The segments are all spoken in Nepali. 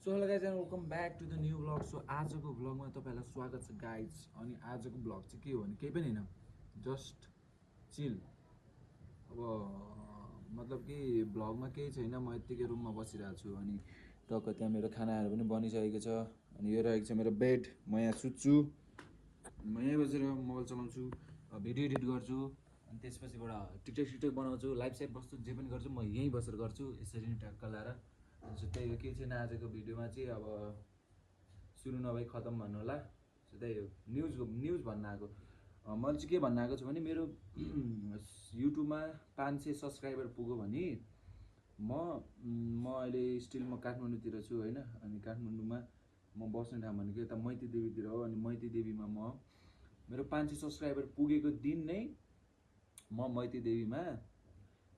So hello guys and welcome back to the new vlog. So आजको ब्लगमा तपाईँलाई स्वागत छ गाइज। अनि आजको ब्लग चाहिँ के हो भने केही पनि होइन, जस्ट चिल। अब मतलब कि ब्लगमा केही छैन, म यत्तिकै रुममा बसिरहेको छु। अनि टक्क त्यहाँ मेरो खानाहरू पनि बनिसकेको छ। अनि यो रहेको छ मेरो बेड, म यहाँ सुत्छु, म यहीँ बसेर मोबाइल चलाउँछु, भिडियो एडिट गर्छु, अनि त्यसपछिबाट टिकटक बनाउँछु, लाइभ साइभ बस्छु, जे पनि गर्छु म यहीँ बसेर गर्छु, यसरी नै ट्याक्क लाएर। सो त्यही हो, के छैन आजको भिडियोमा चाहिँ। अब सुरु नभई खतम भन्नु होला। सो त्यही हो, न्युज भन्न आएको। मैले चाहिँ के भन्न आएको छु भने मेरो युट्युबमा 500 सब्सक्राइबर पुग्यो भने म अहिले स्टिल म काठमाडौँतिर छु होइन। अनि काठमाडौँमा म बस्ने ठाउँ भनेको यता मैती देवीतिर हो। अनि मैती देवीमा मेरो 500 सब्सक्राइबर पुगेको दिन नै म मैती देवीमा,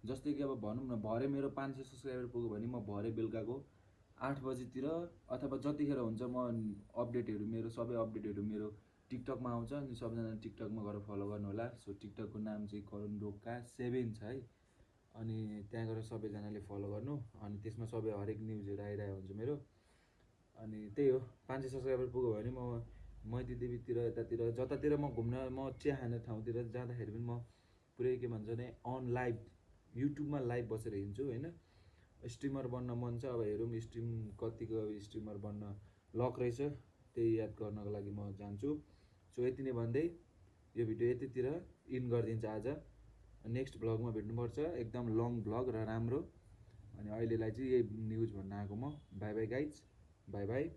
जस्तै कि अब भनौँ न भरे मेरो 500 सब्सक्राइबर पुग्यो भने म भरे बेलुकाको 8 बजीतिर अथवा जतिखेर हुन्छ म अपडेटहरू, मेरो सबै अपडेटहरू मेरो टिकटकमा आउँछ। अनि सबैजना टिकटकमा गएर फलो गर्नु होला। सो टिकटकको नाम चाहिँ करुण रोका 7 छ है। अनि त्यहाँ गएर सबैजनाले फलो गर्नु। अनि त्यसमा सबै हरेक न्युजहरू आइरहेको हुन्छ मेरो। अनि त्यही हो, 500 सब्सक्राइबर पुग्यो भने म मैती देवीतिर यतातिर जतातिर म घुम्न, म चिया खाने ठाउँतिर जाँदाखेरि पनि म पुरै के भन्छ भने अन लाइभ युट्युबमा लाइभ बसेर हिँड्छु होइन। स्ट्रिमर बन्न मन छ, अब हेरौँ स्ट्रिम कतिको स्ट्रिमर बन्न लक रहेछ, त्यही याद गर्नको लागि म जान्छु। सो यति नै भन्दै यो भिडियो यतितिर इन गरिदिन्छ आज। नेक्स्ट भ्लगमा भेट्नुपर्छ, एकदम लङ भ्लग र राम्रो। अनि अहिलेलाई चाहिँ यही न्युज भन्न आएको म। By by guys, by by.